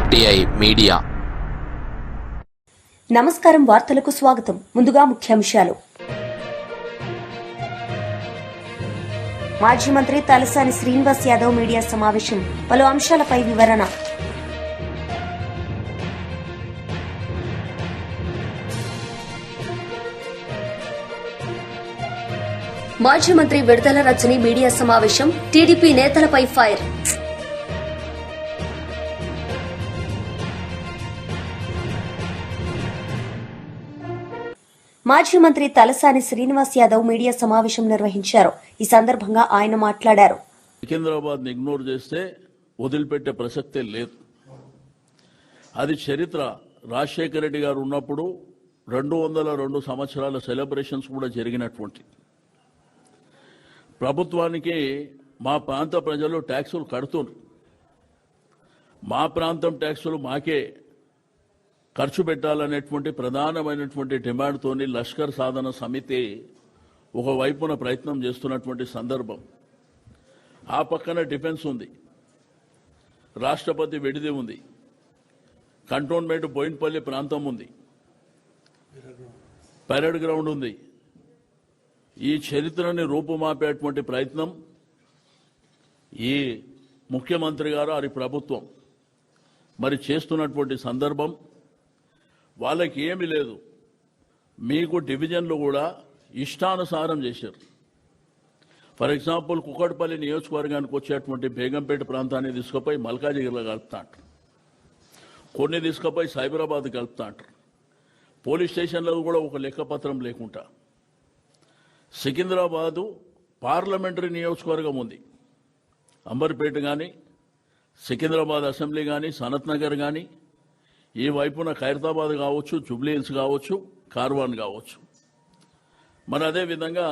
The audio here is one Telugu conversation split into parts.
RTI media. నమస్కారం. వార్తలకు స్వాగతం. ముందుగా ముఖ్యాంశాలు. మాజీ మంత్రి తలసాని శ్రీనివాస్ యాదవ్ మీడియా సమావేశం. పలు అంశాలపై వివరణ. మాజీ మంత్రి విడుదల రజని మీడియా సమావేశం. టీడీపీ నేతలపై ఫైర్. మాజీ మంత్రి తలసాని శ్రీనివాస్ యాదవ్ మీడియా సమావేశం నిర్వహించారు. ఈ సందర్భంగా ఆయన మాట్లాడారు. సికింద్రాబాద్ ని ఇగ్నోర్ చేస్తే వదిలిపెట్టే ప్రసక్తే లేదు. అది చరిత్ర. రాజశేఖర రెడ్డి గారు ఉన్నప్పుడు 202 సంవత్సరాల సెలబ్రేషన్స్ కూడా జరిగినటువంటి ప్రభుత్వానికి మా ప్రాంత ప్రజలు ట్యాక్సులు కడుతున్నారు. మా ప్రాంతం ట్యాక్సులు మాకే ఖర్చు పెట్టాలనేటువంటి ప్రధానమైనటువంటి డిమాండ్తోని లష్కర్ సాధన సమితి ఒకవైపున ప్రయత్నం చేస్తున్నటువంటి సందర్భం. ఆ పక్కన డిఫెన్స్ ఉంది, రాష్ట్రపతి విడిది ఉంది, కంటోన్మెంట్ బోయిన్పల్లి ప్రాంతం ఉంది, పరేడ్ గ్రౌండ్ ఉంది. ఈ చరిత్రని రూపుమాపేటువంటి ప్రయత్నం ఈ ముఖ్యమంత్రి గారు వారి ప్రభుత్వం మరి చేస్తున్నటువంటి సందర్భం. వాళ్ళకి ఏమీ లేదు. మీకు డివిజన్లు కూడా ఇష్టానుసారం చేశారు. ఫర్ ఎగ్జాంపుల్ కుక్కడపల్లి నియోజకవర్గానికి వచ్చేటువంటి బేగంపేట ప్రాంతాన్ని తీసుకుపోయి మల్కాజిగిరిలో కలుపుతా అంటారు, కొన్ని తీసుకుపోయి సైబరాబాద్ కలుపుతా అంటారు. పోలీస్ స్టేషన్లో కూడా ఒక లెక్కపత్రం లేకుండా. సికింద్రాబాదు పార్లమెంటరీ నియోజకవర్గం ఉంది. అంబర్పేట కానీ, సికింద్రాబాద్ అసెంబ్లీ కానీ, సనత్ నగర్ కానీ, ఈ వైపున ఖైరతాబాద్ కావచ్చు, జూబ్లీ హిల్స్ కావచ్చు, కార్వాన్ కావచ్చు, మరి అదేవిధంగా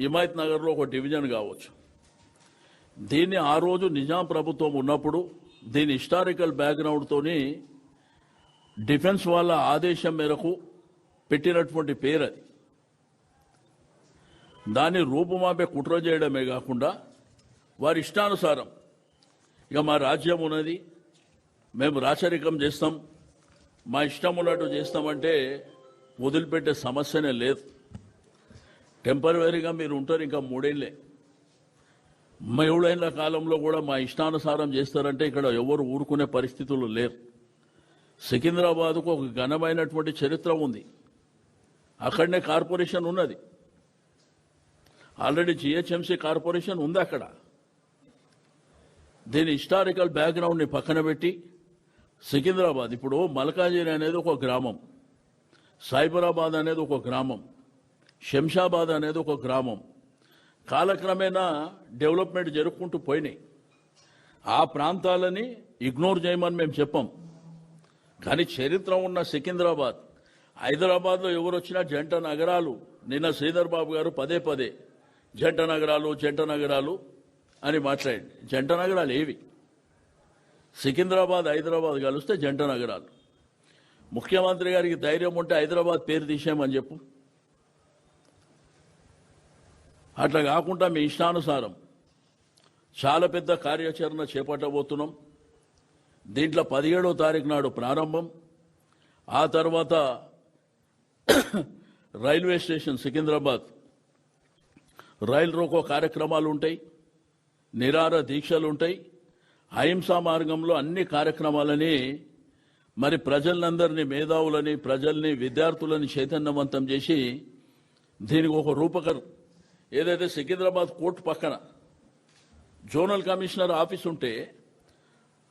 హిమాయత్ నగర్లో ఒక డివిజన్ కావచ్చు. దీన్ని ఆ రోజు నిజాం ప్రభుత్వం ఉన్నప్పుడు దీని హిస్టారికల్ బ్యాక్గ్రౌండ్తోని డిఫెన్స్ వాళ్ళ ఆదేశం మేరకు పెట్టినటువంటి పేరు అది. దాన్ని రూపుమాపే కుట్ర చేయడమే కాకుండా వారి ఇష్టానుసారం ఇక మా రాజ్యం ఉన్నది, మేము రాచరికం చేస్తాం, మా ఇష్టం ఉన్నట్టు చేస్తామంటే వదిలిపెట్టే సమస్యనే లేదు. టెంపరవరీగా మీరు ఉంటారు, ఇంకా 3 ఏళ్లే. 7 ఏళ్ల కాలంలో కూడా మా ఇష్టానుసారం చేస్తారంటే ఇక్కడ ఎవరు ఊరుకునే పరిస్థితులు లేరు. సికింద్రాబాద్కు ఒక ఘనమైనటువంటి చరిత్ర ఉంది. అక్కడనే కార్పొరేషన్ ఉన్నది. ఆల్రెడీ జిహెచ్ఎంసీ కార్పొరేషన్ ఉంది అక్కడ. దీని హిస్టారికల్ బ్యాక్గ్రౌండ్ని పక్కన పెట్టి సికింద్రాబాద్, ఇప్పుడు మల్కాజిగిరి అనేది ఒక గ్రామం, సైబరాబాద్ అనేది ఒక గ్రామం, శంషాబాద్ అనేది ఒక గ్రామం. కాలక్రమేణా డెవలప్మెంట్ జరుపుకుంటూ పోయినాయి. ఆ ప్రాంతాలని ఇగ్నోర్ చేయమని మేము చెప్పాం. కానీ చరిత్ర ఉన్న సికింద్రాబాద్, హైదరాబాద్లో ఎవరు వచ్చినా జంట నగరాలు. నిన్న శ్రీధర్ బాబు గారు పదే పదే జంట నగరాలు అని మాట్లాడి, జంట నగరాలు ఏవి? సికింద్రాబాద్, హైదరాబాద్ కలిస్తే జంట నగరాలు. ముఖ్యమంత్రి గారికి ధైర్యం ఉంటే హైదరాబాద్ పేరు తీసేయమని చెప్పు. అట్లా కాకుండా మీ ఇష్టానుసారం చాలా పెద్ద కార్యాచరణ చేపట్టబోతున్నాం. దీంట్లో 17వ తారీఖు నాడు ప్రారంభం. ఆ తర్వాత రైల్వే స్టేషన్ సికింద్రాబాద్ రైలు రోకో కార్యక్రమాలు ఉంటాయి, నిరార దీక్షలు ఉంటాయి. అహింసా మార్గంలో అన్ని కార్యక్రమాలని మరి ప్రజలందరినీ, మేధావులని, ప్రజల్ని, విద్యార్థులని చైతన్యవంతం చేసి దీనికి ఒక రూపకం. ఏదైతే సికింద్రాబాద్ కోర్టు పక్కన జోనల్ కమిషనర్ ఆఫీస్ ఉంటే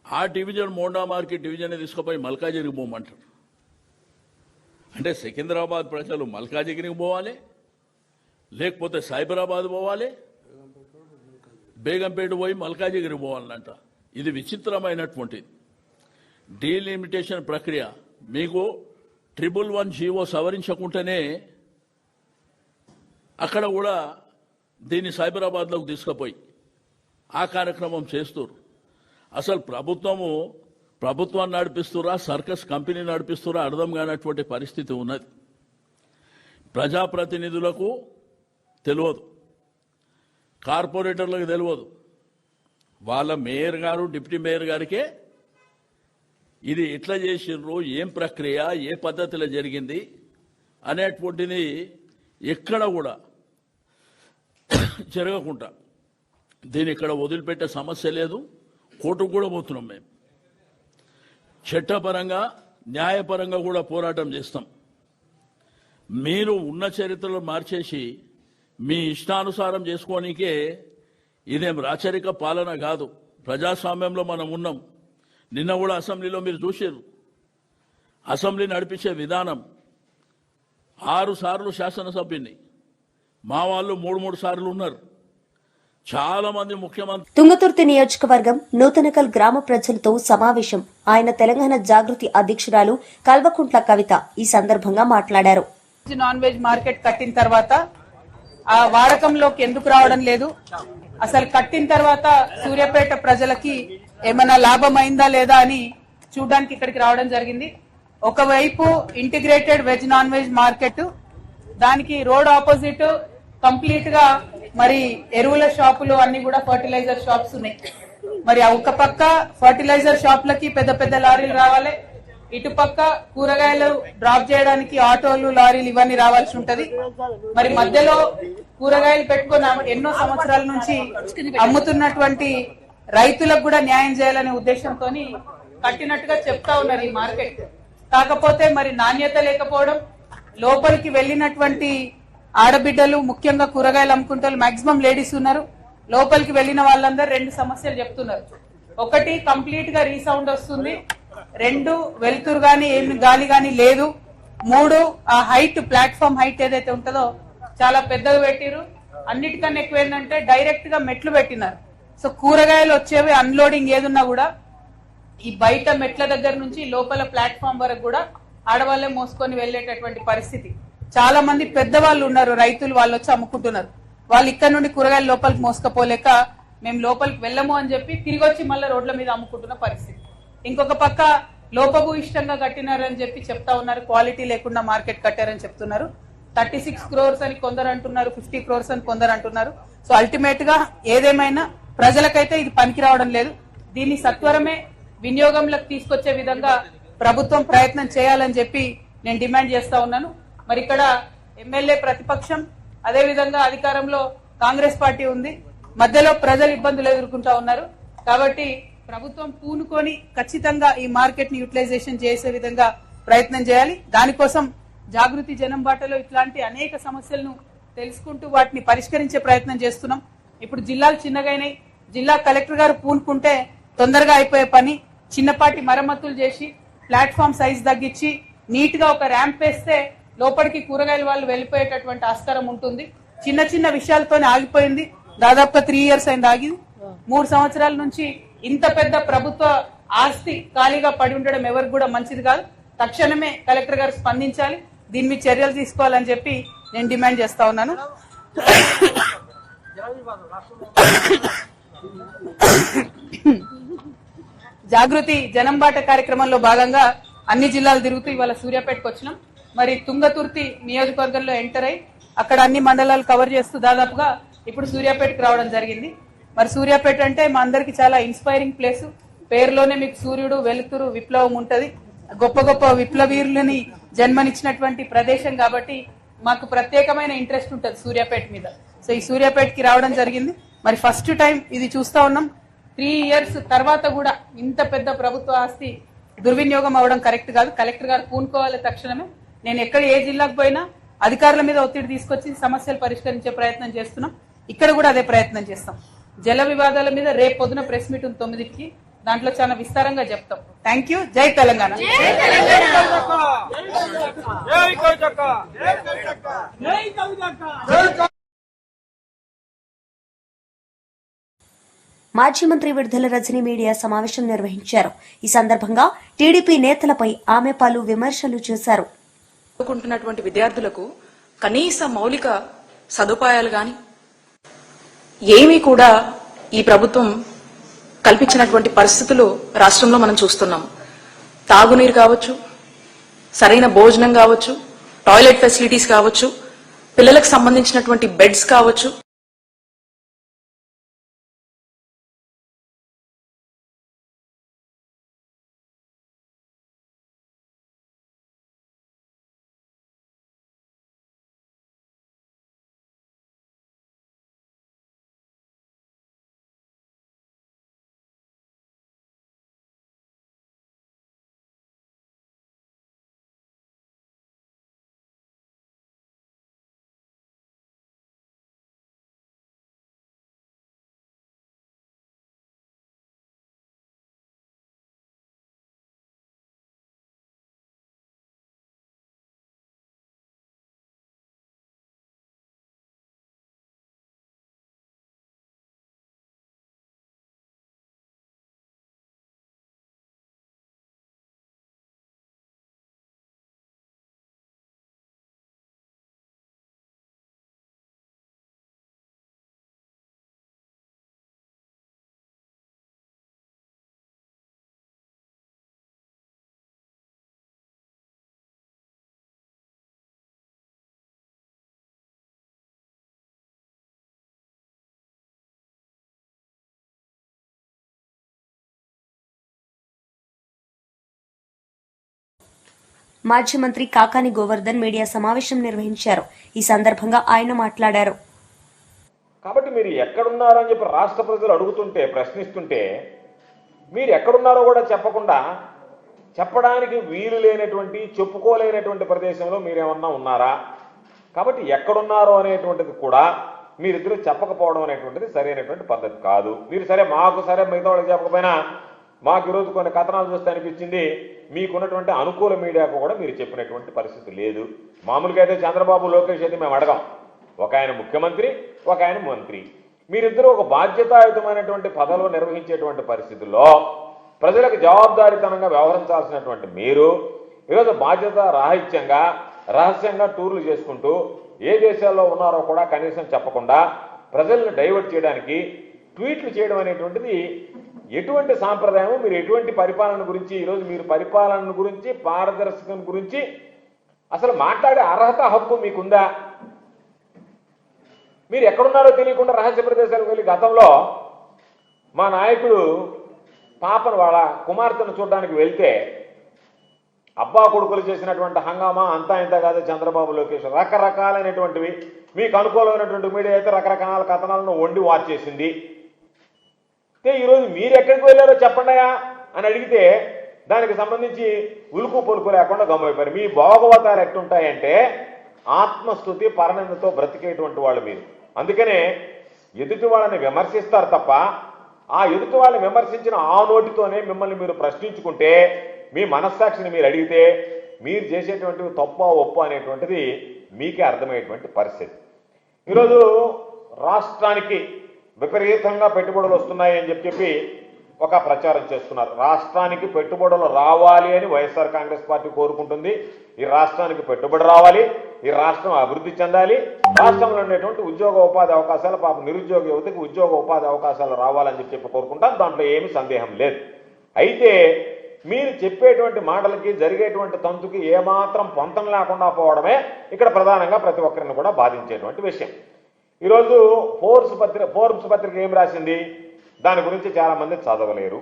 ఆ డివిజన్ మోండా మార్కెట్ డివిజన్ తీసుకుపోయి మల్కాజిగిరికి పోమంటారు. అంటే సికింద్రాబాద్ ప్రజలు మల్కాజిగిరికి పోవాలి, లేకపోతే సైబరాబాద్ పోవాలి, బేగంపేట పోయి మల్కాజిగిరి పోవాలంట. ఇది విచిత్రమైనటువంటిది డీలిమిటేషన్ ప్రక్రియ. మీకు 111 జీవో సవరించకుంటేనే అక్కడ కూడా దీన్ని సైబరాబాద్లోకి తీసుకుపోయి ఆ కార్యక్రమం చేస్తారు. అసలు ప్రభుత్వాన్ని నడిపిస్తురా, సర్కస్ కంపెనీ నడిపిస్తురా అర్థం కానటువంటి పరిస్థితి ఉన్నది. ప్రజాప్రతినిధులకు తెలియదు, కార్పొరేటర్లకు తెలియదు. వాళ్ళ మేయర్ గారు, డిప్యూటీ మేయర్ గారికే ఇది ఎట్లా చేసిండ్రు, ఏం ప్రక్రియ, ఏ పద్ధతిలో జరిగింది అనేటువంటిది ఎక్కడ కూడా జరగకుండా దీని ఇక్కడ వదిలిపెట్టే సమస్య లేదు. కోర్టుకు కూడా పోతున్నాం మేము. చట్టపరంగా న్యాయపరంగా కూడా పోరాటం చేస్తాం. మీరు ఉన్న చరిత్రలో మార్చేసి మీ ఇష్టానుసారం చేసుకోనికే ఇదేం రాచరిక పాలన కాదు. ప్రజాస్వామ్యంలో మనం ఉన్నాం. నిన్న కూడా అసెంబ్లీలో మీరు చూసారు. అసెంబ్లీ నడిపించే విధానం 6 సార్లు శాసనసభ్యుని, మా వాళ్ళు 3 సార్లు ఉన్నారు. చాలా మంది ముఖ్యమంత్రి. తుంగతుర్తి నియోజకవర్గం నూతనకల్ గ్రామ ప్రజలతో సమావేశం. ఆయన తెలంగాణ జాగృతి అధ్యక్షురాలు కల్వకుంట్ల కవిత ఈ సందర్భంగా మాట్లాడారు. నాన్ వెజ్ మార్కెట్ కట్టిన తర్వాత ఆ వాడకంలోకి ఎందుకు రావడం లేదు, అసలు కట్టిన తర్వాత సూర్యాపేట ప్రజలకి ఏమైనా లాభం అయిందా లేదా అని చూడడానికి ఇక్కడికి రావడం జరిగింది. ఒకవైపు integrated veg non veg market, దానికి రోడ్ ఆపోజిట్ కంప్లీట్ గా మరి ఎరువుల షాపులు అన్ని కూడా ఫర్టిలైజర్ షాప్స్ ఉన్నాయి. మరి ఒక పక్క ఫర్టిలైజర్ షాపులకి పెద్ద పెద్ద లారీలు రావాలి, ఇటు పక్క కూరగాయలు డ్రాప్ చేయడానికి ఆటోలు, లారీలు ఇవన్నీ రావాల్సి ఉంటది. మరి మధ్యలో కూరగాయలు పెట్టుకుని ఎన్నో సంవత్సరాల నుంచి అమ్ముతున్నటువంటి రైతులకు కూడా న్యాయం చేయాలనే ఉద్దేశంతో కట్టినట్టుగా చెప్తా ఉన్నారు ఈ మార్కెట్. కాకపోతే మరి నాణ్యత లేకపోవడం, లోపలికి వెళ్లినటువంటి ఆడబిడ్డలు ముఖ్యంగా కూరగాయలు అమ్ముకుంటారు, మాక్సిమం లేడీస్ ఉన్నారు. లోపలికి వెళ్లిన వాళ్ళందరూ 2 సమస్యలు చెప్తున్నారు. ఒకటి, కంప్లీట్ గా రీసౌండ్ వస్తుంది. 2, వెలుతురు గాని ఏమి గాలి గాని లేదు. 3, ఆ హైట్, ప్లాట్ఫామ్ హైట్ ఏదైతే ఉంటుందో చాలా పెద్దగా పెట్టిరు. అన్నిటికన్నా ఎక్కువ ఏంటంటే డైరెక్ట్ గా మెట్లు పెట్టినారు. సో కూరగాయలు వచ్చేవి అన్లోడింగ్ ఏదున్నా కూడా ఈ బయట మెట్ల దగ్గర నుంచి లోపల ప్లాట్ఫామ్ వరకు కూడా ఆడవాళ్లే మోసుకొని వెళ్లేటటువంటి పరిస్థితి. చాలా మంది పెద్దవాళ్ళు ఉన్నారు, రైతులు, వాళ్ళు వచ్చి అమ్ముకుంటున్నారు. వాళ్ళు ఇక్కడ నుండి కూరగాయలు లోపలికి మోసుకపోలేక మేము లోపలికి వెళ్ళము అని చెప్పి తిరిగి వచ్చి మళ్ళీ రోడ్ల మీద అమ్ముకుంటున్న పరిస్థితి. ఇంకొక పక్క లోపభూ ఇష్టంగా కట్టినారని చెప్పి చెప్తా ఉన్నారు, క్వాలిటీ లేకుండా మార్కెట్ కట్టారని చెప్తున్నారు. 36 crores అని కొందరు అంటున్నారు, 50 crores అని కొందరు అంటున్నారు. సో అల్టిమేట్ గా ఏదేమైనా ప్రజలకైతే ఇది పనికి రావడం లేదు. దీన్ని సత్వరమే వినియోగంలోకి తీసుకొచ్చే విధంగా ప్రభుత్వం ప్రయత్నం చేయాలని చెప్పి నేను డిమాండ్ చేస్తా ఉన్నాను. మరి ఇక్కడ ఎమ్మెల్యే ప్రతిపక్షం, అదే విధంగా అధికారంలో కాంగ్రెస్ పార్టీ ఉంది. మధ్యలో ప్రజలు ఇబ్బందులు ఎదుర్కొంటా ఉన్నారు. కాబట్టి ప్రభుత్వం పూనుకొని ఖచ్చితంగా ఈ మార్కెట్ ని యూటిలైజేషన్ చేసే విధంగా ప్రయత్నం చేయాలి. దానికోసం జాగృతి జనం బాటలో ఇట్లాంటి అనేక సమస్యలను తెలుసుకుంటూ వాటిని పరిష్కరించే ప్రయత్నం చేస్తున్నాం. ఇప్పుడు జిల్లాలు చిన్నగైనాయి. జిల్లా కలెక్టర్ గారు పూనుకుంటే తొందరగా అయిపోయే పని. చిన్నపాటి మరమ్మతులు చేసి ప్లాట్ఫామ్ సైజ్ తగ్గించి నీట్ గా ఒక ర్యాంప్ వేస్తే లోపలికి కూరగాయల వాళ్ళు వెళ్లిపోయేటటువంటి ఆస్కారం ఉంటుంది. చిన్న చిన్న విషయాలతోనే ఆగిపోయింది. దాదాపుగా 3 years అయింది ఆగి. 3 సంవత్సరాల నుంచి ఇంత పెద్ద ప్రభుత్వ ఆస్తి ఖాళీగా పడి ఉండడం ఎవరికి కూడా మంచిది కాదు. తక్షణమే కలెక్టర్ గారు స్పందించాలి, దీని మీద చర్యలు తీసుకోవాలని చెప్పి నేను డిమాండ్ చేస్తా ఉన్నాను. జాగృతి జనం బాట కార్యక్రమంలో భాగంగా అన్ని జిల్లాలు తిరుగుతూ ఇవాళ సూర్యాపేటకు వచ్చినాం. మరి తుంగతుర్తి నియోజకవర్గంలో ఎంటర్ అయి అక్కడ అన్ని మండలాలు కవర్ చేస్తూ దాదాపుగా ఇప్పుడు సూర్యాపేటకు రావడం జరిగింది. మరి సూర్యాపేట అంటే మా అందరికి చాలా ఇన్స్పైరింగ్ ప్లేస్. పేరులోనే మీకు సూర్యుడు, వెలుతురు, విప్లవం ఉంటది. గొప్ప గొప్ప విప్లవీరులని జన్మనిచ్చినటువంటి ప్రదేశం కాబట్టి మాకు ప్రత్యేకమైన ఇంట్రెస్ట్ ఉంటుంది సూర్యాపేట మీద. సో ఈ సూర్యాపేటకి రావడం జరిగింది. మరి ఫస్ట్ టైం ఇది చూస్తా ఉన్నాం. 3 years తర్వాత కూడా ఇంత పెద్ద ప్రభుత్వ ఆస్తి దుర్వినియోగం అవడం కరెక్ట్ కాదు. కలెక్టర్ గారు పూనుకోవాలి తక్షణమే. నేను ఎక్కడ ఏ జిల్లాకు పోయినా అధికారుల మీద ఒత్తిడి తీసుకొచ్చి సమస్యలు పరిష్కరించే ప్రయత్నం చేస్తున్నాం. ఇక్కడ కూడా అదే ప్రయత్నం చేస్తాం. జల వివాదాల మీద రేపు పొద్దున ప్రెస్ మీట్ 9కి, దాంట్లో చాలా విస్తారంగా చెప్తాం. Thank you. జై తెలంగాణ. మాజీ మంత్రి విడుదల రజనీ మీడియా సమావేశం నిర్వహించారు. ఈ సందర్భంగా టీడీపీ నేతలపై ఆమె పలు విమర్శలు చేశారు. చదువుకుంటున్నటువంటి విద్యార్థులకు కనీస మౌలిక సదుపాయాలు గాని ఏమీ కూడా ఈ ప్రభుత్వం కల్పించినటువంటి పరిస్థితులు రాష్ట్రంలో మనం చూస్తున్నాం. తాగునీరు కావచ్చు, సరైన భోజనం కావచ్చు, టాయిలెట్ ఫెసిలిటీస్ కావచ్చు, పిల్లలకు సంబంధించినటువంటి బెడ్స్ కావచ్చు, మాజీ మంత్రి కాకాని గోవర్ధన్ మీడియా సమావేశం నిర్వహించారు. ఈ సందర్భంగా ఆయన మాట్లాడారు. కాబట్టి మీరు ఎక్కడున్నారో అని చెప్పి రాష్ట్ర ప్రజలు అడుగుతుంటే, ప్రశ్నిస్తుంటే మీరు ఎక్కడున్నారో కూడా చెప్పకుండా, చెప్పడానికి వీలు లేనటువంటి, చెప్పుకోలేనటువంటి ప్రదేశంలో మీరేమన్నా ఉన్నారా? కాబట్టి ఎక్కడున్నారో అనేటువంటిది కూడా మీరిద్దరూ చెప్పకపోవడం అనేటువంటిది సరైనటువంటి పద్ధతి కాదు. మీరు సరే మాకు సరే మిగతా వాళ్ళకి చెప్పకపోయినా మాకు ఈరోజు కొన్ని కథనాలు చూస్తే అనిపించింది మీకున్నటువంటి అనుకూల మీడియాకు కూడా మీరు చెప్పినటువంటి పరిస్థితి లేదు. మామూలుగా అయితే చంద్రబాబు లోకేష్ అయితే మేము అడగాం, ఒక ఆయన ముఖ్యమంత్రి, ఒక ఆయన మంత్రి, మీరిద్దరూ ఒక బాధ్యతాయుతమైనటువంటి పదవులు నిర్వహించేటువంటి పరిస్థితుల్లో ప్రజలకు జవాబుదారీతనంగా వ్యవహరించాల్సినటువంటి మీరు ఈరోజు బాధ్యత రాహిత్యంగా రహస్యంగా టూర్లు చేసుకుంటూ ఏ దేశాల్లో ఉన్నారో కూడా కనీసం చెప్పకుండా ప్రజల్ని డైవర్ట్ చేయడానికి ట్వీట్లు చేయడం అనేటువంటిది ఎటువంటి సాంప్రదాయం? మీరు ఎటువంటి పరిపాలన గురించి ఈరోజు మీరు పరిపాలన గురించి, పారదర్శకం గురించి అసలు మాట్లాడే అర్హత, హక్కు మీకుందా? మీరు ఎక్కడున్నారో తెలియకుండా రహస్య ప్రదేశాలకు వెళ్ళి గతంలో మా నాయకుడు పాపను వాళ్ళ కుమార్తెను చూడడానికి వెళ్తే అబ్బా కొడుకులు చేసినటువంటి హంగామా అంతా ఇంత కాదు. చంద్రబాబు లోకేష్ రకరకాలైనటువంటివి, మీకు అనుకూలమైనటువంటి మీడియా అయితే రకరకాల కథనాలను వండి వార్చేసింది. ఈరోజు మీరు ఎక్కడికి వెళ్ళారో చెప్పండియా అని అడిగితే దానికి సంబంధించి ఉలుకు పొలుకు లేకుండా గమ్మైపోయారు. మీ భోగవతాలు ఎట్టుంటాయంటే ఆత్మస్థుతి పరనిందతో బ్రతికేటువంటి వాళ్ళు మీరు. అందుకనే ఎదుటి వాళ్ళని విమర్శిస్తారు తప్ప ఆ ఎదుటి వాళ్ళని విమర్శించిన ఆ నోటితోనే మిమ్మల్ని మీరు ప్రశ్నించుకుంటే, మీ మనస్సాక్షిని మీరు అడిగితే మీరు చేసేటువంటివి తప్ప ఒప్పు అనేటువంటిది మీకే అర్థమయ్యేటువంటి పరిస్థితి. ఈరోజు రాష్ట్రానికి విపరీతంగా పెట్టుబడులు వస్తున్నాయి అని చెప్పి ఒక ప్రచారం చేస్తున్నారు. రాష్ట్రానికి పెట్టుబడులు రావాలి అని వైఎస్ఆర్ కాంగ్రెస్ పార్టీ కోరుకుంటుంది. ఈ రాష్ట్రానికి పెట్టుబడి రావాలి, ఈ రాష్ట్రం అభివృద్ధి చెందాలి, రాష్ట్రంలో ఉండేటువంటి ఉద్యోగ ఉపాధి అవకాశాలు, పాప నిరుద్యోగ యువతకి ఉద్యోగ ఉపాధి అవకాశాలు రావాలని చెప్పి కోరుకుంటాం. దాంట్లో ఏమీ సందేహం లేదు. అయితే మీరు చెప్పేటువంటి మాటలకి జరిగేటువంటి తంతుకి ఏమాత్రం పొంతం లేకుండా పోవడమే ఇక్కడ ప్రధానంగా ప్రతి ఒక్కరిని కూడా బాధించేటువంటి విషయం. ఈరోజు ఫోర్బ్స్ పత్రిక ఏం రాసింది దాని గురించి చాలా మంది చదవలేరు.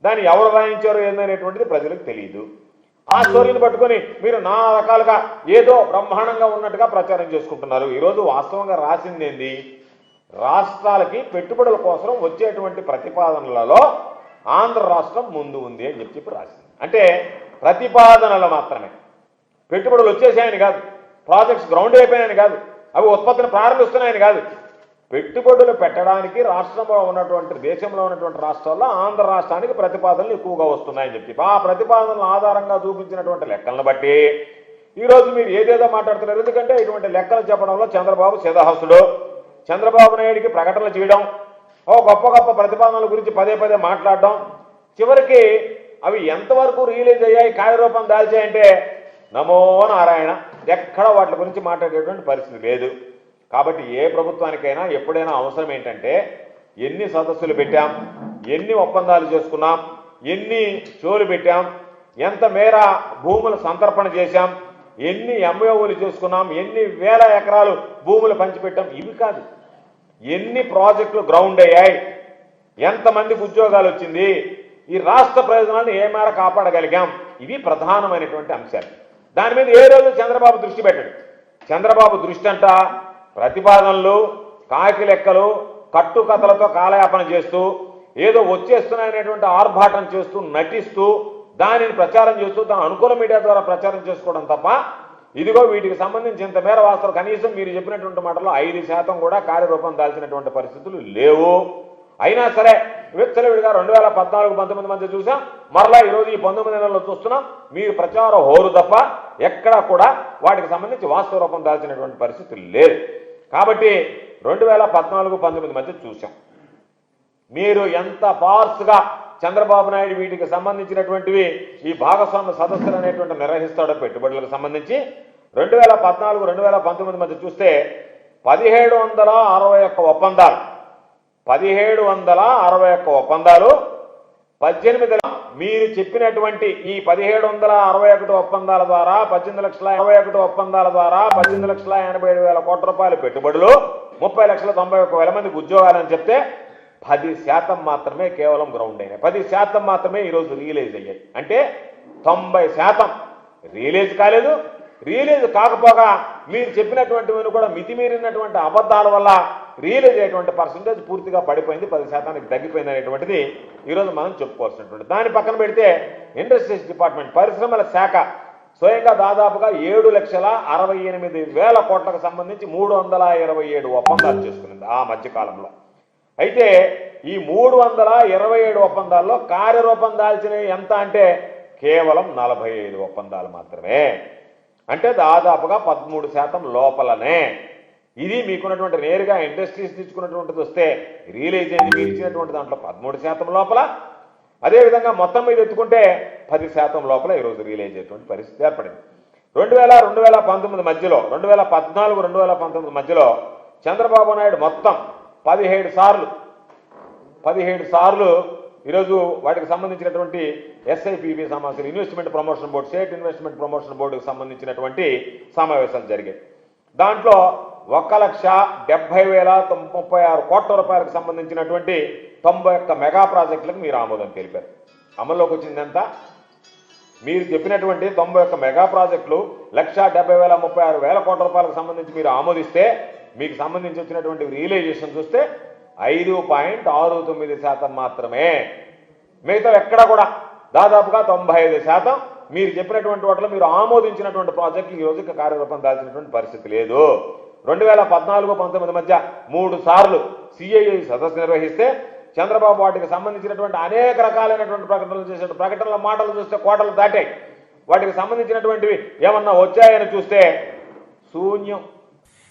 దాన్ని ఎవరు రాయించారో ఏందనేటువంటిది ప్రజలకు తెలియదు. ఆ స్టోరీని పట్టుకొని మీరు నా రకాలుగా ఏదో బ్రహ్మాండంగా ఉన్నట్టుగా ప్రచారం చేసుకుంటున్నారు. ఈరోజు వాస్తవంగా రాసింది ఏంది? రాష్ట్రాలకి పెట్టుబడుల కోసం వచ్చేటువంటి ప్రతిపాదనలలో ఆంధ్ర రాష్ట్రం ముందు ఉంది అని చెప్పి రాసింది. అంటే ప్రతిపాదనలు మాత్రమే, పెట్టుబడులు వచ్చేసాయని కాదు, ప్రాజెక్ట్స్ గ్రౌండ్ అయిపోయాయని కాదు, అవి ఉత్పత్తిని ప్రారంభిస్తున్నాయని కాదు. పెట్టుబడులు పెట్టడానికి రాష్ట్రంలో ఉన్నటువంటి, దేశంలో ఉన్నటువంటి రాష్ట్రాల్లో ఆంధ్ర రాష్ట్రానికి ప్రతిపాదనలు ఎక్కువగా వస్తున్నాయని చెప్పి ఆ ప్రతిపాదనల ఆధారంగా చూపించినటువంటి లెక్కలను బట్టి ఈరోజు మీరు ఏదేదో మాట్లాడుతున్నారు. ఎందుకంటే ఇటువంటి లెక్కలు చెప్పడంలో చంద్రబాబు సిద్ధహస్తుడు. చంద్రబాబు నాయుడికి ప్రకటనలు చేయడం, గొప్ప గొప్ప ప్రతిపాదనల గురించి పదే పదే మాట్లాడడం, చివరికి అవి ఎంతవరకు రిలీజ్ అయ్యాయి, కార్యరూపం దాల్చాయంటే నమో నారాయణ, ఎక్కడ వాటి గురించి మాట్లాడేటువంటి పరిస్థితి లేదు. కాబట్టి ఏ ప్రభుత్వానికైనా ఎప్పుడైనా అవసరం ఏంటంటే ఎన్ని సదస్సులు పెట్టాం, ఎన్ని ఒప్పందాలు చేసుకున్నాం, ఎన్ని షోలు పెట్టాం, ఎంత మేర భూములు సంతర్పణ చేశాం, ఎన్ని ఎంఓయూలు చేసుకున్నాం, ఎన్ని వేల ఎకరాలు భూములు పంచిపెట్టాం, ఇవి కాదు. ఎన్ని ప్రాజెక్టులు గ్రౌండ్ అయ్యాయి, ఎంతమందికి ఉద్యోగాలు వచ్చింది, ఈ రాష్ట్ర ప్రయోజనాలను ఏ మేర కాపాడగలిగాం, ఇవి ప్రధానమైనటువంటి అంశాలు. దాని మీద ఏ రోజు చంద్రబాబు దృష్టి పెట్టాడు. చంద్రబాబు దృష్టి అంట ప్రతిపాదనలు, కాకి లెక్కలు, కట్టుకథలతో కాలయాపన చేస్తూ ఏదో వచ్చేస్తున్నాయనేటువంటి ఆర్భాటం చేస్తూ నటిస్తూ దానిని ప్రచారం చేస్తూ తన అనుకూల మీడియా ద్వారా ప్రచారం చేసుకోవడం తప్ప ఇదిగో వీటికి సంబంధించి ఇంత మేర వాస్తవం కనీసం మీరు చెప్పినటువంటి మాటల్లో 5% కూడా కార్యరూపం దాల్చినటువంటి పరిస్థితులు లేవు. అయినా సరే విచ్చలవిడిగా 2014-19 మధ్య చూసాం, మరలా ఈరోజు ఈ 19 నెలల్లో చూస్తున్నాం. మీరు ప్రచార హోరు తప్ప ఎక్కడా కూడా వాటికి సంబంధించి వాస్తవ రూపం దాల్చినటువంటి పరిస్థితి లేదు. కాబట్టి 2014-19 మధ్య చూసాం. మీరు ఎంత ఫార్స్గా చంద్రబాబు నాయుడు వీటికి సంబంధించినటువంటివి ఈ భాగస్వామ్య సదస్సులు అనేటువంటి నిర్వహిస్తాడో పెట్టుబడులకు సంబంధించి 2014-2019 మధ్య చూస్తే 1761 ఒప్పందాలు, 1761 ఒప్పందాలు, 18 మీరు చెప్పినటువంటి ఈ 1761 ఒప్పందాల ద్వారా 18,61 ఒప్పందాల ద్వారా 18,87,000 కోట్ల రూపాయల పెట్టుబడులు, 30,91,000 మందికి ఉద్యోగాలని చెప్తే 10% మాత్రమే కేవలం గ్రౌండ్ అయినాయి. 10% మాత్రమే ఈరోజు రియలైజ్ అయ్యాయి. అంటే 90% రియలైజ్ కాలేదు. రియలైజ్ కాకపోగా మీరు చెప్పినటువంటివన్నీ కూడా మితిమీరినటువంటి అబద్ధాల వల్ల రియలైజ్ అయ్యేటువంటి పర్సంటేజ్ పూర్తిగా పడిపోయింది, 10% తగ్గిపోయింది అనేటువంటిది ఈరోజు మనం చెప్పుకోవాల్సినటువంటి. దాని పక్కన పెడితే ఇండస్ట్రీస్ డిపార్ట్మెంట్, పరిశ్రమల శాఖ స్వయంగా దాదాపుగా 7,68,000 కోట్లకు సంబంధించి 327 ఒప్పందాలు చేసుకునింది ఆ మధ్యకాలంలో. అయితే ఈ 327 ఒప్పందాల్లో కార్యరూపం దాల్చినవి ఎంత అంటే కేవలం 45 ఒప్పందాలు మాత్రమే. అంటే దాదాపుగా 13% లోపలనే. ఇది మీకున్నటువంటి నేరుగా ఇండస్ట్రీస్ తీసుకున్నటువంటిది వస్తే రియలైజ్ అయింది మీరు ఇచ్చినటువంటి దాంట్లో 13% లోపల. అదేవిధంగా మొత్తం మీద ఎత్తుకుంటే 10% లోపల ఈరోజు రియలైజ్ అయ్యేటువంటి పరిస్థితి ఏర్పడింది. 2019 మధ్యలో 2014-2019 మధ్యలో చంద్రబాబు నాయుడు మొత్తం 17 సార్లు ఈరోజు వాటికి సంబంధించినటువంటి ఎస్ఐపిబి సమావేశాలు, investment promotion board, state investment promotion బోర్డుకు సంబంధించినటువంటి సమావేశాలు జరిగాయి. దాంట్లో 1,70,036 కోట్ల రూపాయలకు సంబంధించినటువంటి 91 మెగా ప్రాజెక్టులకు మీరు ఆమోదం తెలిపారు. అమల్లోకి వచ్చింది ఎంత? మీరు చెప్పినటువంటి 91 మెగా ప్రాజెక్టులు 1,70,036 కోట్ల రూపాయలకు సంబంధించి మీరు ఆమోదిస్తే మీకు సంబంధించి వచ్చినటువంటి రియలైజేషన్ చూస్తే 5.69% మాత్రమే. మిగతా ఎక్కడ కూడా దాదాపుగా 95% మీరు చెప్పినటువంటి వాటిలో మీరు ఆమోదించినటువంటి ప్రాజెక్టులు ఈ రోజుకి కార్యరూపం దాల్చినటువంటి పరిస్థితి లేదు. 2014-19 మధ్య 3 సార్లు సిఐఐ సదస్సు నిర్వహిస్తే చంద్రబాబు వాటికి సంబంధించినటువంటి అనేక రకాలైనటువంటి ప్రకటనలు చేసిన ప్రకటనల మాటలు చూస్తే కోటలు దాటాయి. వాటికి సంబంధించినటువంటివి ఏమన్నా వచ్చాయని చూస్తే శూన్యం.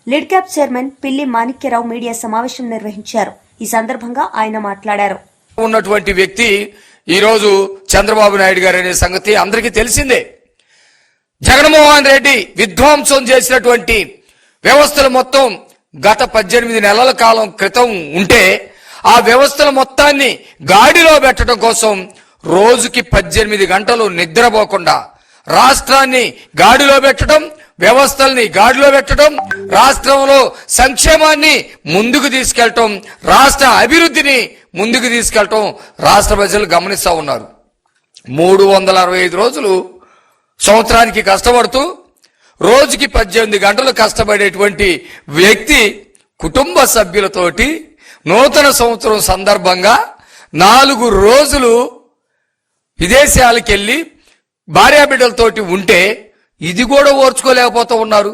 లిడ్ క్యాప్ చైర్మన్ పిల్లి మాణిక్యరావు మీడియా సమావేశం నిర్వహించారు. ఈ సందర్భంగా ఆయన మాట్లాడారు. ఉన్నటువంటి వ్యక్తి ఈరోజు చంద్రబాబు నాయుడు గారు అనే సంగతి అందరికీ తెలిసిందే. జగన్మోహన్ రెడ్డి విధ్వంసం చేసినటువంటి వ్యవస్థలు మొత్తం గత 18 నెలల కాలం క్రితం ఉంటే ఆ వ్యవస్థల మొత్తాన్ని గాడిలో పెట్టడం కోసం రోజుకి 18 గంటలు నిద్రపోకుండా రాష్ట్రాన్ని గాడిలో పెట్టడం, వ్యవస్థల్ని గాడిలో పెట్టడం, రాష్ట్రంలో సంక్షేమాన్ని ముందుకు తీసుకెళ్లటం, రాష్ట్ర అభివృద్ధిని ముందుకు తీసుకెళ్లటం రాష్ట్ర ప్రజలు గమనిస్తా ఉన్నారు. 365 రోజులు సంవత్సరానికి కష్టపడుతూ రోజుకి 18 గంటలు కష్టపడేటువంటి వ్యక్తి కుటుంబ సభ్యులతోటి నూతన సంవత్సరం సందర్భంగా 4 రోజులు విదేశాలకు వెళ్ళి భార్యాబిడ్డలతోటి ఉంటే ఇది కూడా ఓర్చుకోలేకపోతూ ఉన్నారు.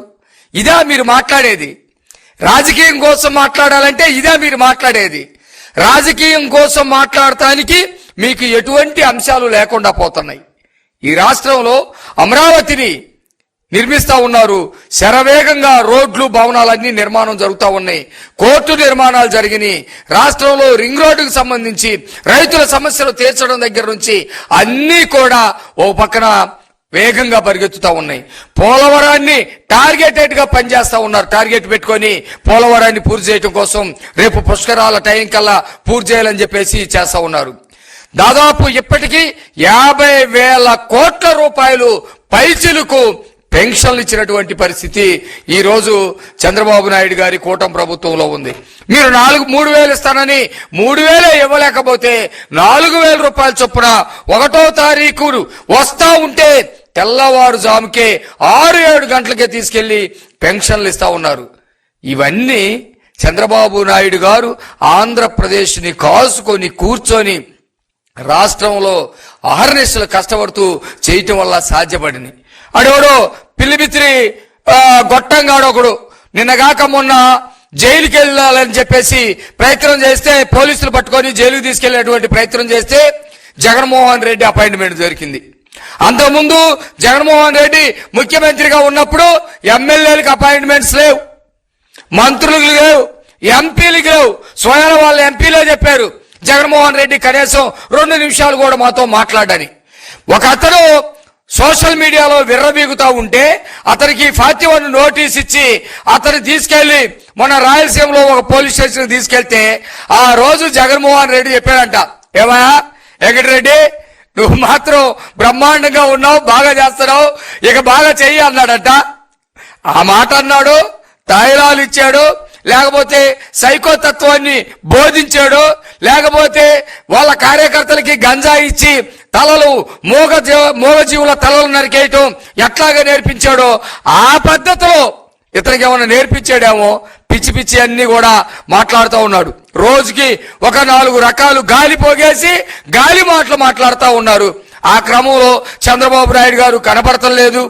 ఇదా మీరు మాట్లాడేది? రాజకీయం కోసం మాట్లాడాలంటే ఇదా మీరు మాట్లాడేది? రాజకీయం కోసం మాట్లాడటానికి మీకు ఎటువంటి అంశాలు లేకుండా పోతున్నాయి. ఈ రాష్ట్రంలో అమరావతిని నిర్మిస్తా ఉన్నారు. శరవేగంగా రోడ్లు, భవనాలన్నీ నిర్మాణం జరుగుతూ ఉన్నాయి. కోర్టు నిర్మాణాలు జరిగినాయి. రాష్ట్రంలో రింగ్ రోడ్డుకు సంబంధించి రైతుల సమస్యలు తీర్చడం దగ్గర నుంచి అన్నీ కూడా ఓ పక్కన వేగంగా పరిగెత్తుతా ఉన్నాయి. పోలవరాన్ని టార్గెటెడ్ గా పనిచేస్తా ఉన్నారు. టార్గెట్ పెట్టుకొని పోలవరాన్ని పూర్తి చేయడం కోసం రేపు పుష్కరాల టైం కల్లా పూర్తి చేయాలని చెప్పేసి చేస్తా ఉన్నారు. దాదాపు ఇప్పటికీ 50,000 కోట్ల రూపాయలు పైచిలకు పెన్షన్లు ఇచ్చినటువంటి పరిస్థితి ఈ రోజు చంద్రబాబు నాయుడు గారి కూటమి ప్రభుత్వంలో ఉంది. మీరు 3,000 ఇస్తానని 3,000 ఇవ్వలేకపోతే 4,000 రూపాయల చొప్పున 1వ తారీఖు వస్తా ఉంటే తెల్లవారుజాముకే 6-7 గంటలకే తీసుకెళ్లి పెన్షన్లు ఇస్తా ఉన్నారు. ఇవన్నీ చంద్రబాబు నాయుడు గారు ఆంధ్రప్రదేశ్ని కాసుకొని కూర్చొని రాష్ట్రంలో అహర్నిశలు కష్టపడుతూ చేయటం వల్ల సాధ్యపడింది. అడోడో పిల్లిమిత్రి గొట్టంగాడొకడు నిన్నగాక మొన్న జైలుకి వెళ్ళాలని చెప్పేసి ప్రయత్నం చేస్తే పోలీసులు పట్టుకొని జైలుకి తీసుకెళ్లేటువంటి ప్రయత్నం చేస్తే జగన్మోహన్ రెడ్డి అపాయింట్మెంట్ దొరికింది. అంతకుముందు జగన్మోహన్ రెడ్డి ముఖ్యమంత్రిగా ఉన్నప్పుడు ఎమ్మెల్యేలకు అపాయింట్మెంట్స్ లేవు, మంత్రులకు లేవు, ఎంపీలకు లేవు. స్వయం వాళ్ళ ఎంపీలే చెప్పారు జగన్మోహన్ రెడ్డి కనీసం 2 నిమిషాలు కూడా మాతో మాట్లాడని. ఒక అతను సోషల్ మీడియాలో విర్రబీగుతా ఉంటే అతనికి 41 నోటీస్ ఇచ్చి అతను తీసుకెళ్లి మన రాయలసీమలో ఒక పోలీస్ స్టేషన్ తీసుకెళ్తే ఆ రోజు జగన్మోహన్ రెడ్డి చెప్పాడంట, ఏమయ్యా వెంకటరెడ్డి నువ్వు మాత్రం బ్రహ్మాండంగా ఉన్నావు, బాగా చేస్తున్నావు, ఇక బాగా చెయ్యి అన్నాడంట. ఆ మాట అన్నాడు, తాయిలాలు ఇచ్చాడు, లేకపోతే సైకో తత్వాన్ని బోధించాడు, లేకపోతే వాళ్ళ కార్యకర్తలకి గంజా ఇచ్చి తలలు మూగజీవుల తలలు నరికేయటం ఎట్లాగా నేర్పించాడో ఆ పద్ధతిలో ఇతనికి ఏమన్నా నేర్పించాడేమో, పిచ్చి పిచ్చి అన్ని కూడా మాట్లాడుతూ ఉన్నాడు. రోజుకి ఒక 4 రకాలు గాలి పోగేసి గాలి మాటలు మాట్లాడుతూ ఉన్నారు. ఆ క్రమంలో చంద్రబాబు నాయుడు గారు కనపడతలేదు,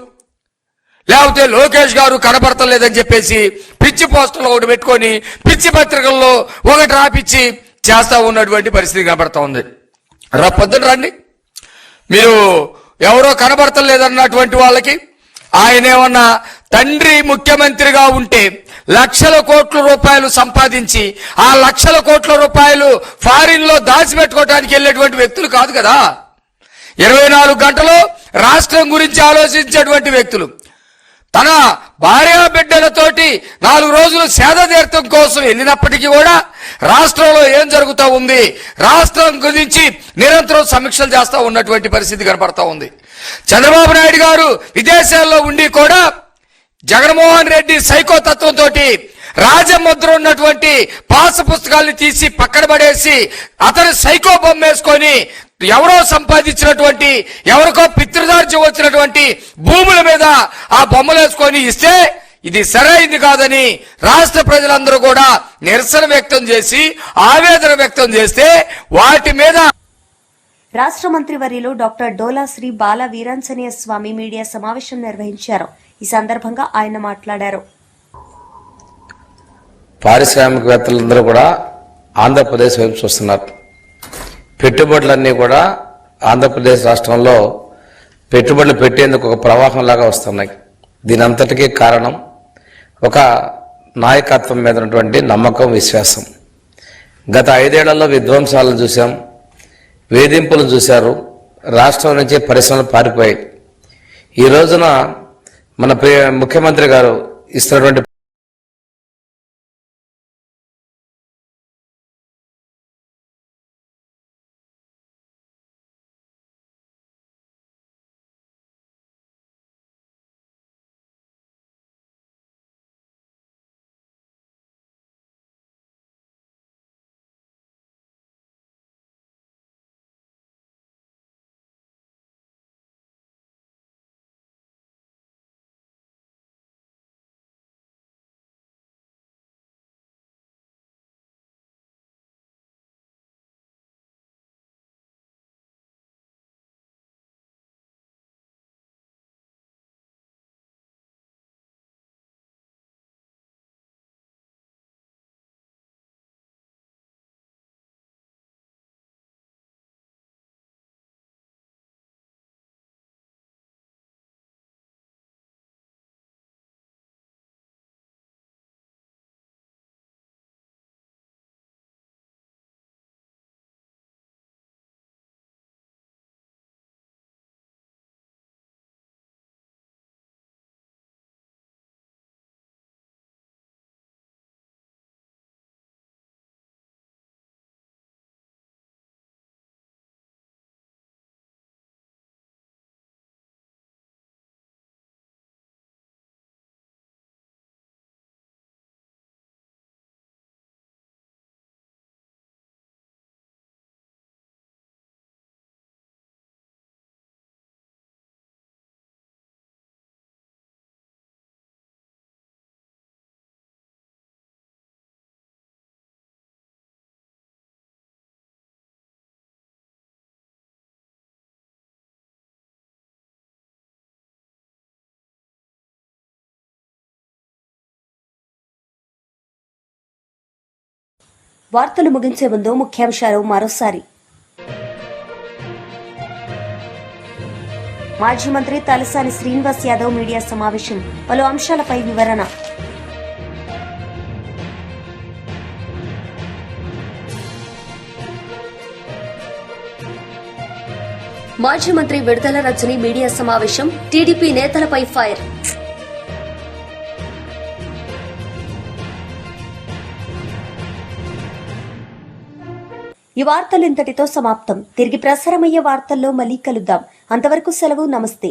లేకపోతే లోకేష్ గారు కనపడతలేదని చెప్పేసి పిచ్చి పోస్టులు ఒకటి పెట్టుకొని పిచ్చి పత్రికల్లో ఒకటి రాపిచ్చి చేస్తా ఉన్నటువంటి పరిస్థితి కనపడతా ఉంది. పొద్దున రండి, మీరు ఎవరో కనబడతలేదన్నటువంటి వాళ్ళకి ఆయన ఏమన్నా తండ్రి ముఖ్యమంత్రిగా ఉంటే లక్షల కోట్ల రూపాయలు సంపాదించి ఆ లక్షల కోట్ల రూపాయలు ఫారిన్ లో దాచిపెట్టుకోవడానికి వెళ్ళేటువంటి వ్యక్తులు కాదు కదా. 24 గంటలు రాష్ట్రం గురించి ఆలోచించేటువంటి వ్యక్తులు. తన భార్యా బిడ్డలతోటి 4 రోజులు సేద తీర్థం కోసం వెళ్ళినప్పటికీ కూడా రాష్ట్రంలో ఏం జరుగుతూ ఉంది, రాష్ట్రం గురించి నిరంతరం సమీక్షలు చేస్తూ ఉన్నటువంటి పరిస్థితి కనపడతా ఉంది. చంద్రబాబు నాయుడు గారు విదేశాల్లో ఉండి కూడా జగన్మోహన్ రెడ్డి సైకో తత్వంతో రాజముద్ర ఉన్నటువంటి పాస పుస్తకాలను తీసి పక్కన పడేసి అతను సైకో బొమ్మ వేసుకొని ఎవరో సంపాదించినటువంటి ఎవరికో పితృదార్జ్యం వచ్చినటువంటి భూముల మీద ఆ బొమ్మలు వేసుకొని ఇస్తే ఇది సరైంది కాదని రాష్ట్ర ప్రజలందరూ కూడా నిరసన వ్యక్తం చేసి ఆవేదన వ్యక్తం చేస్తే వాటి మీద రాష్ట్ర మంత్రివర్యులు డాక్టర్ డోలా శ్రీ బాల వీరాంజనేయ స్వామి మీడియా సమావేశం నిర్వహించారు. ఈ సందర్భంగా ఆయన మాట్లాడారు. పారిశ్రామికవేత్తలందరూ కూడా ఆంధ్రప్రదేశ్ వైపు చూస్తున్నారు. పెట్టుబడులన్నీ కూడా ఆంధ్రప్రదేశ్ రాష్ట్రంలో పెట్టుబడులు పెట్టేందుకు ఒక ప్రవాహం లాగా వస్తున్నాయి. దీని అంతటికీ కారణం ఒక నాయకత్వం మీద ఉన్నటువంటి నమ్మకం, విశ్వాసం. గత 5 ఏళ్లలో విధ్వంసాలను చూసాం, వేధింపులు చూశారు, రాష్ట్రం నుంచి పరిశ్రమలు పారిపోయాయి. ఈ రోజున మన ముఖ్యమంత్రి గారు ఇస్తున్నటువంటి వార్తలు ముగించే ముందు ముఖ్యాంశాలు మరోసారి. మాజీ మంత్రి తలసాని శ్రీనివాస్ యాదవ్ మీడియా సమావేశం, పలు అంశాలపై వివరణ. మాజీ మంత్రి విడుదల రజని మీడియా సమావేశం, టీడీపీ నేతలపై ఫైర్. ఈ వార్తలు ఇంతటితో సమాప్తం. తిరిగి ప్రసారమయ్యే వార్తల్లో మళ్ళీ కలుద్దాం. అంతవరకు సెలవు. నమస్తే.